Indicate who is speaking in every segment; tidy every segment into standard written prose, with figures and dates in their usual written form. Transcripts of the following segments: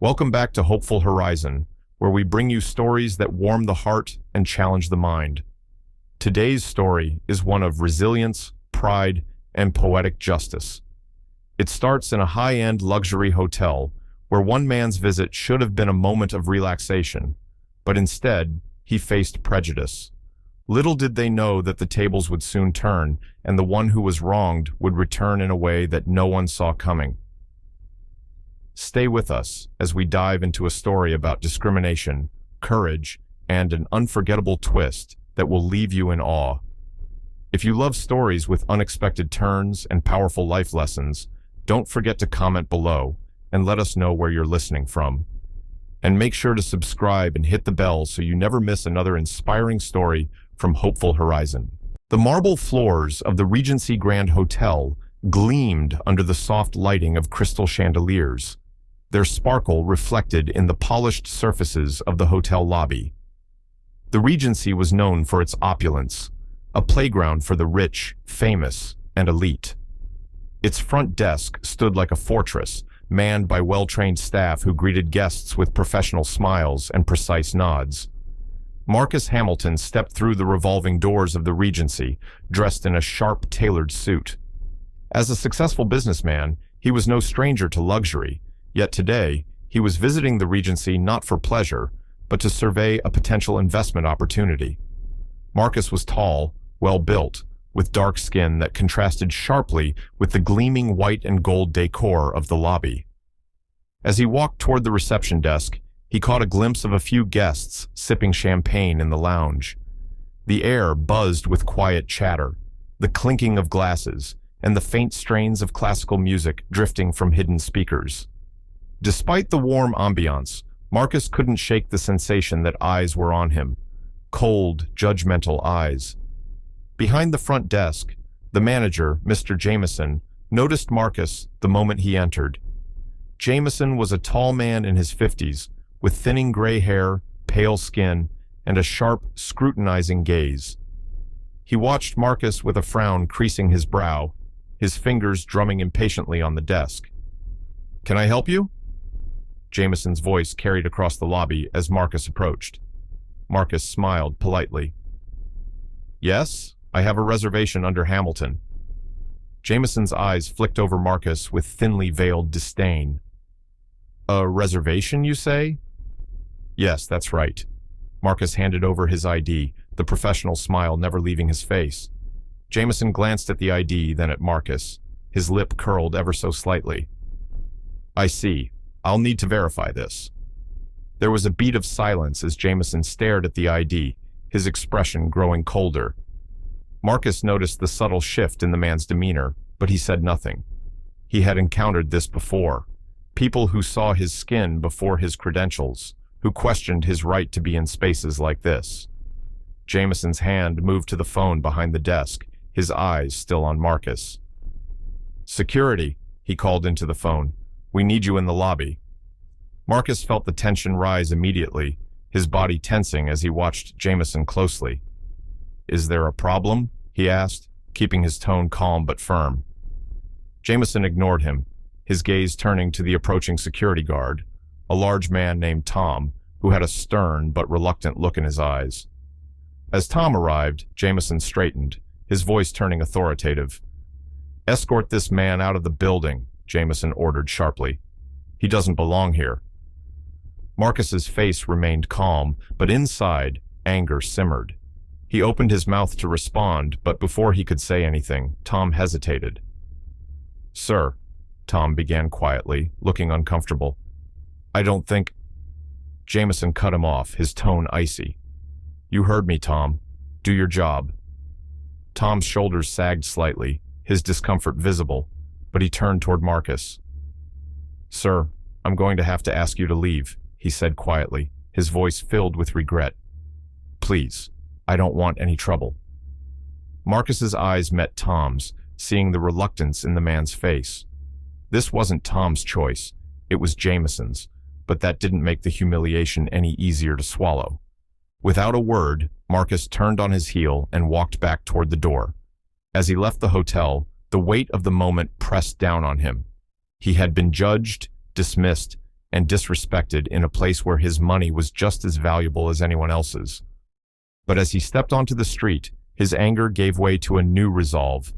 Speaker 1: Welcome back to Hopeful Horizon, where we bring you stories that warm the heart and challenge the mind. Today's story is one of resilience, pride, and poetic justice. It starts in a high-end luxury hotel where one man's visit should have been a moment of relaxation, but instead, he faced prejudice. Little did they know that the tables would soon turn, and the one who was wronged would return in a way that no one saw coming. Stay with us as we dive into a story about discrimination, courage, and an unforgettable twist that will leave you in awe. If you love stories with unexpected turns and powerful life lessons, don't forget to comment below and let us know where you're listening from. And make sure to subscribe and hit the bell so you never miss another inspiring story from Hopeful Horizon. The marble floors of the Regency Grand Hotel gleamed under the soft lighting of crystal chandeliers, their sparkle reflected in the polished surfaces of the hotel lobby. The Regency was known for its opulence, a playground for the rich, famous, and elite. Its front desk stood like a fortress, manned by well-trained staff who greeted guests with professional smiles and precise nods. Marcus Hamilton stepped through the revolving doors of the Regency, dressed in a sharp, tailored suit. As a successful businessman, he was no stranger to luxury, yet today, he was visiting the Regency not for pleasure, but to survey a potential investment opportunity. Marcus was tall, well-built, with dark skin that contrasted sharply with the gleaming white and gold decor of the lobby. As he walked toward the reception desk, he caught a glimpse of a few guests sipping champagne in the lounge. The air buzzed with quiet chatter, the clinking of glasses, and the faint strains of classical music drifting from hidden speakers. Despite the warm ambiance, Marcus couldn't shake the sensation that eyes were on him, cold, judgmental eyes. Behind the front desk, the manager, Mr. Jameson, noticed Marcus the moment he entered. Jameson was a tall man in his 50s, with thinning gray hair, pale skin, and a sharp, scrutinizing gaze. He watched Marcus with a frown creasing his brow, his fingers drumming impatiently on the desk. "Can I help you?" Jameson's voice carried across the lobby as Marcus approached. Marcus smiled politely. "Yes, I have a reservation under Hamilton." Jameson's eyes flicked over Marcus with thinly veiled disdain. "A reservation, you say?" "Yes, that's right." Marcus handed over his ID, the professional smile never leaving his face. Jameson glanced at the ID, then at Marcus. His lip curled ever so slightly. "I see. I'll need to verify this." There was a beat of silence as Jameson stared at the ID, his expression growing colder. Marcus noticed the subtle shift in the man's demeanor, but he said nothing. He had encountered this before. People who saw his skin before his credentials, who questioned his right to be in spaces like this. Jameson's hand moved to the phone behind the desk, his eyes still on Marcus. "Security," he called into the phone. "We need you in the lobby." Marcus felt the tension rise immediately, his body tensing as he watched Jameson closely. "Is there a problem?" he asked, keeping his tone calm but firm. Jameson ignored him, his gaze turning to the approaching security guard, a large man named Tom, who had a stern but reluctant look in his eyes. As Tom arrived, Jameson straightened, his voice turning authoritative. "Escort this man out of the building," Jameson ordered sharply. "He doesn't belong here." Marcus's face remained calm, but inside, anger simmered. He opened his mouth to respond, but before he could say anything, Tom hesitated. "Sir," Tom began quietly, looking uncomfortable. "I don't think—" Jameson cut him off, his tone icy. "You heard me, Tom. Do your job." Tom's shoulders sagged slightly, his discomfort visible, but he turned toward Marcus. "Sir, I'm going to have to ask you to leave," he said quietly, his voice filled with regret. "Please, I don't want any trouble." Marcus's eyes met Tom's, seeing the reluctance in the man's face. This wasn't Tom's choice, it was Jameson's, but that didn't make the humiliation any easier to swallow. Without a word, Marcus turned on his heel and walked back toward the door. As he left the hotel, the weight of the moment pressed down on him. He had been judged, dismissed, and disrespected in a place where his money was just as valuable as anyone else's. But as he stepped onto the street, his anger gave way to a new resolve.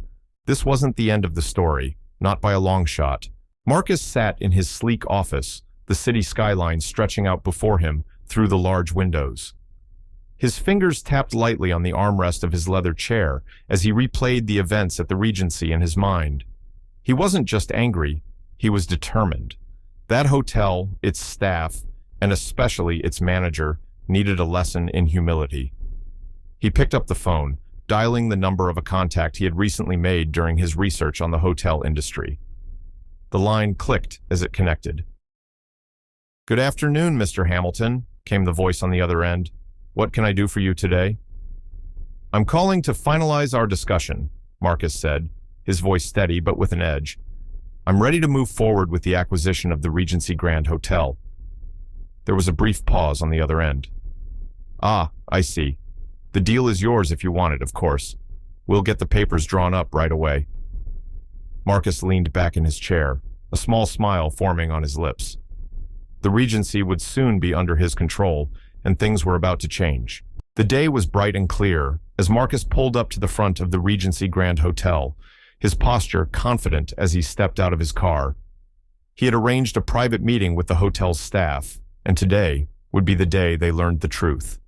Speaker 1: This wasn't the end of the story, not by a long shot. Marcus sat in his sleek office, the city skyline stretching out before him through the large windows. His fingers tapped lightly on the armrest of his leather chair as he replayed the events at the Regency in his mind. He wasn't just angry, he was determined. That hotel, its staff, and especially its manager, needed a lesson in humility. He picked up the phone, dialing the number of a contact he had recently made during his research on the hotel industry. The line clicked as it connected. "Good afternoon, Mr. Hamilton," came the voice on the other end. "What can I do for you today?" "I'm calling to finalize our discussion," Marcus said, his voice steady but with an edge. "I'm ready to move forward with the acquisition of the Regency Grand Hotel." There was a brief pause on the other end. "Ah, I see. The deal is yours if you want it, of course. We'll get the papers drawn up right away." Marcus leaned back in his chair, a small smile forming on his lips. The Regency would soon be under his control, and things were about to change. The day was bright and clear as Marcus pulled up to the front of the Regency Grand Hotel, his posture confident as he stepped out of his car. He had arranged a private meeting with the hotel's staff, and today would be the day they learned the truth.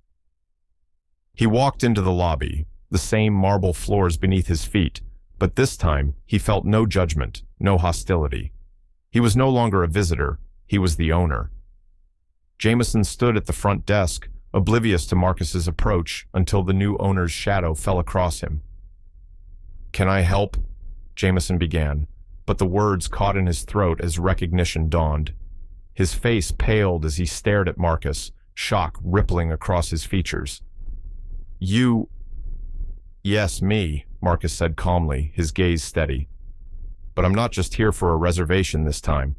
Speaker 1: He walked into the lobby, the same marble floors beneath his feet, but this time he felt no judgment, no hostility. He was no longer a visitor, he was the owner. Jameson stood at the front desk, oblivious to Marcus's approach until the new owner's shadow fell across him. "Can I help?" Jameson began, but the words caught in his throat as recognition dawned. His face paled as he stared at Marcus, shock rippling across his features. "You—" "Yes, me," Marcus said calmly, his gaze steady. "But I'm not just here for a reservation this time."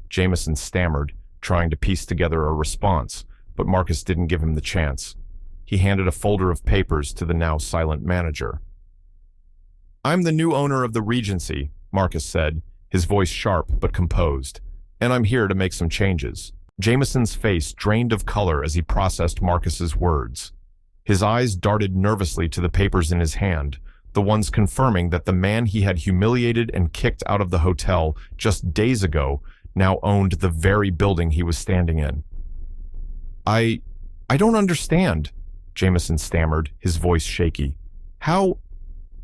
Speaker 1: Jameson stammered, trying to piece together a response, but Marcus didn't give him the chance. He handed a folder of papers to the now silent manager. "I'm the new owner of the Regency," Marcus said, his voice sharp but composed, "and I'm here to make some changes." Jameson's face drained of color as he processed Marcus's words. His eyes darted nervously to the papers in his hand, the ones confirming that the man he had humiliated and kicked out of the hotel just days ago now owned the very building he was standing in. I don't understand," Jameson stammered, his voice shaky. "How—"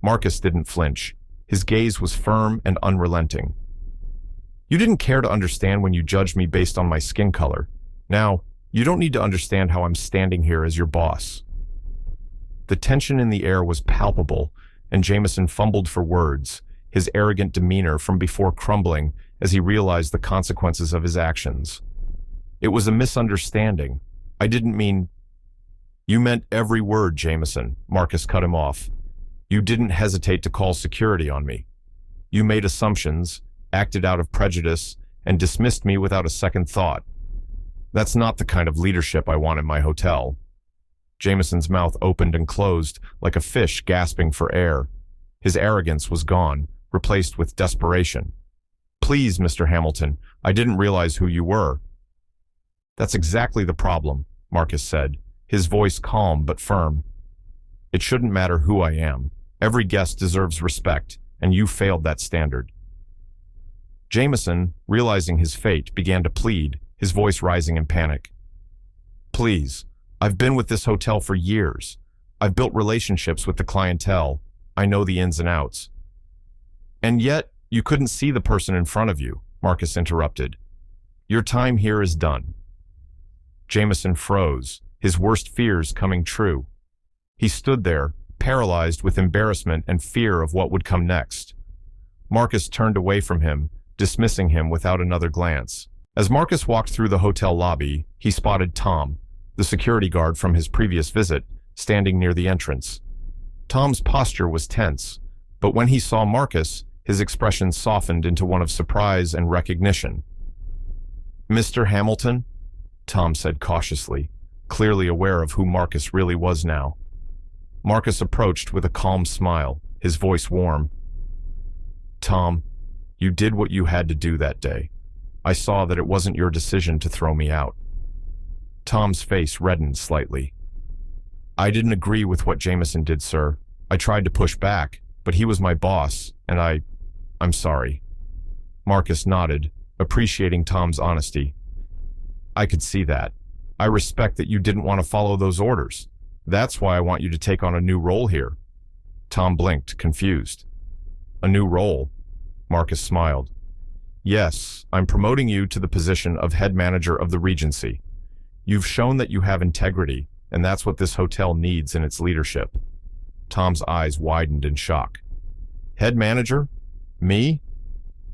Speaker 1: Marcus didn't flinch. His gaze was firm and unrelenting. "You didn't care to understand when you judged me based on my skin color. Now, you don't need to understand how I'm standing here as your boss." The tension in the air was palpable, and Jameson fumbled for words, his arrogant demeanor from before crumbling as he realized the consequences of his actions. "It was a misunderstanding. I didn't mean—" "You meant every word, Jameson," Marcus cut him off. "You didn't hesitate to call security on me. You made assumptions, acted out of prejudice, and dismissed me without a second thought. That's not the kind of leadership I want in my hotel." Jameson's mouth opened and closed like a fish gasping for air. His arrogance was gone, replaced with desperation. "Please, Mr. Hamilton, I didn't realize who you were." "That's exactly the problem," Marcus said, his voice calm but firm. "It shouldn't matter who I am. Every guest deserves respect, and you failed that standard." Jameson, realizing his fate, began to plead, his voice rising in panic. "Please, I've been with this hotel for years. I've built relationships with the clientele. I know the ins and outs." "And yet, you couldn't see the person in front of you," Marcus interrupted. "Your time here is done." Jameson froze, his worst fears coming true. He stood there, paralyzed with embarrassment and fear of what would come next. Marcus turned away from him, dismissing him without another glance. As Marcus walked through the hotel lobby, he spotted Tom, the security guard from his previous visit, standing near the entrance. Tom's posture was tense, but when he saw Marcus, his expression softened into one of surprise and recognition. "Mr. Hamilton?" Tom said cautiously, clearly aware of who Marcus really was now. Marcus approached with a calm smile, his voice warm. "Tom, you did what you had to do that day. I saw that it wasn't your decision to throw me out." Tom's face reddened slightly. "I didn't agree with what Jameson did, sir. I tried to push back, but he was my boss, and I'm sorry." Marcus nodded, appreciating Tom's honesty. "I could see that. I respect that you didn't want to follow those orders. That's why I want you to take on a new role here." Tom blinked, confused. "A new role?" Marcus smiled. "Yes, I'm promoting you to the position of head manager of the Regency. You've shown that you have integrity, and that's what this hotel needs in its leadership." Tom's eyes widened in shock. "Head manager? Me?"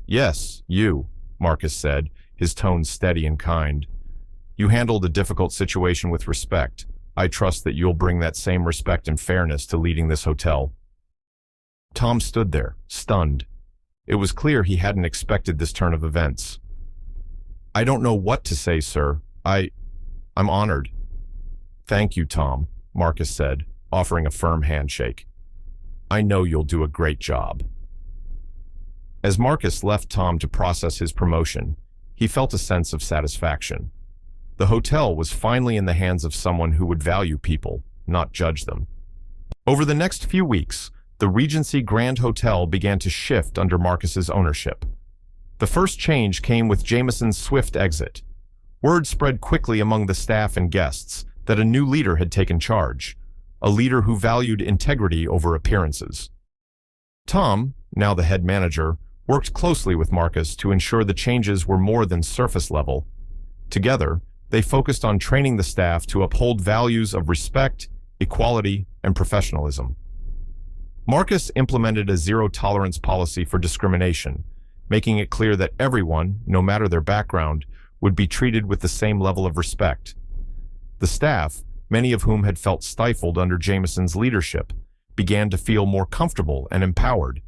Speaker 1: "Yes, you," Marcus said, his tone steady and kind. "You handled a difficult situation with respect. I trust that you'll bring that same respect and fairness to leading this hotel." Tom stood there, stunned. It was clear he hadn't expected this turn of events. "I don't know what to say, sir. I'm honored." "Thank you, Tom," Marcus said, offering a firm handshake. "I know you'll do a great job." As Marcus left Tom to process his promotion, he felt a sense of satisfaction. The hotel was finally in the hands of someone who would value people, not judge them. Over the next few weeks, the Regency Grand Hotel began to shift under Marcus's ownership. The first change came with Jameson's swift exit. Word spread quickly among the staff and guests that a new leader had taken charge, a leader who valued integrity over appearances. Tom, now the head manager, worked closely with Marcus to ensure the changes were more than surface level. Together, they focused on training the staff to uphold values of respect, equality, and professionalism. Marcus implemented a zero-tolerance policy for discrimination, making it clear that everyone, no matter their background, would be treated with the same level of respect. The staff, many of whom had felt stifled under Jameson's leadership, began to feel more comfortable and empowered.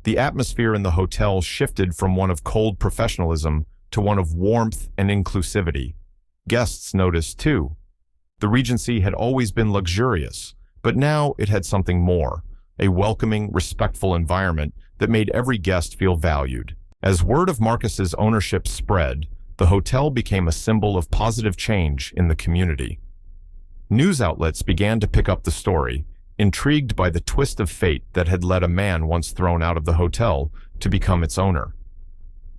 Speaker 1: The atmosphere in the hotel shifted from one of cold professionalism to one of warmth and inclusivity. Guests noticed, too. The Regency had always been luxurious, but now it had something more, a welcoming, respectful environment that made every guest feel valued. As word of Marcus's ownership spread, the hotel became a symbol of positive change in the community. News outlets began to pick up the story, intrigued by the twist of fate that had led a man once thrown out of the hotel to become its owner.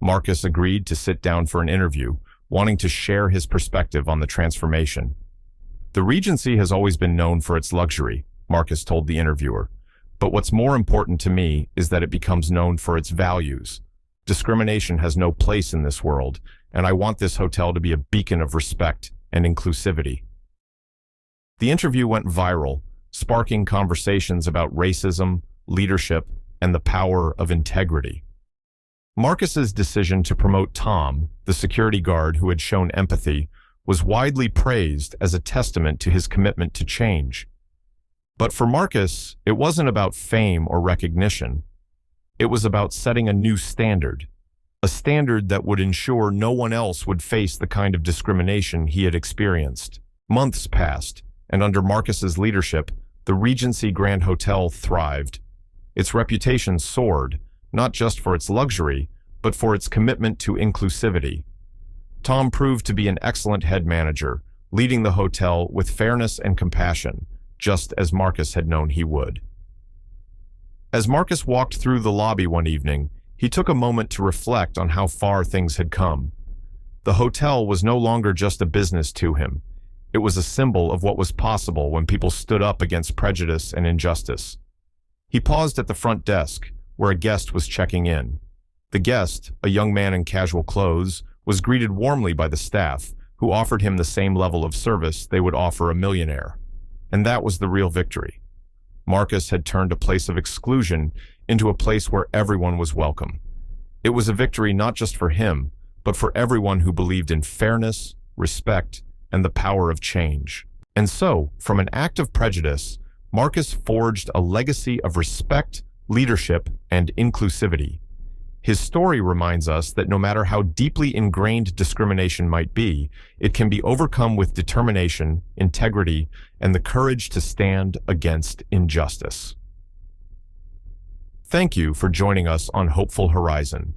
Speaker 1: Marcus agreed to sit down for an interview, wanting to share his perspective on the transformation. "The Regency has always been known for its luxury," Marcus told the interviewer. "But what's more important to me is that it becomes known for its values. Discrimination has no place in this world, and I want this hotel to be a beacon of respect and inclusivity." The interview went viral, sparking conversations about racism, leadership, and the power of integrity. Marcus's decision to promote Tom, the security guard who had shown empathy, was widely praised as a testament to his commitment to change. But for Marcus, it wasn't about fame or recognition. It was about setting a new standard, a standard that would ensure no one else would face the kind of discrimination he had experienced. Months passed, and under Marcus's leadership, the Regency Grand Hotel thrived. Its reputation soared, not just for its luxury, but for its commitment to inclusivity. Tom proved to be an excellent head manager, leading the hotel with fairness and compassion, just as Marcus had known he would. As Marcus walked through the lobby one evening, he took a moment to reflect on how far things had come. The hotel was no longer just a business to him. It was a symbol of what was possible when people stood up against prejudice and injustice. He paused at the front desk, where a guest was checking in. The guest, a young man in casual clothes, was greeted warmly by the staff, who offered him the same level of service they would offer a millionaire. And that was the real victory. Marcus had turned a place of exclusion into a place where everyone was welcome. It was a victory not just for him, but for everyone who believed in fairness, respect, and the power of change. And so, from an act of prejudice, Marcus forged a legacy of respect, leadership, and inclusivity. His story reminds us that no matter how deeply ingrained discrimination might be, it can be overcome with determination, integrity, and the courage to stand against injustice. Thank you for joining us on Hopeful Horizon.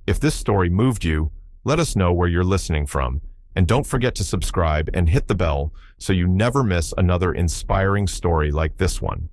Speaker 1: If this story moved you, Let us know where you're listening from. And don't forget to subscribe and hit the bell so you never miss another inspiring story like this one.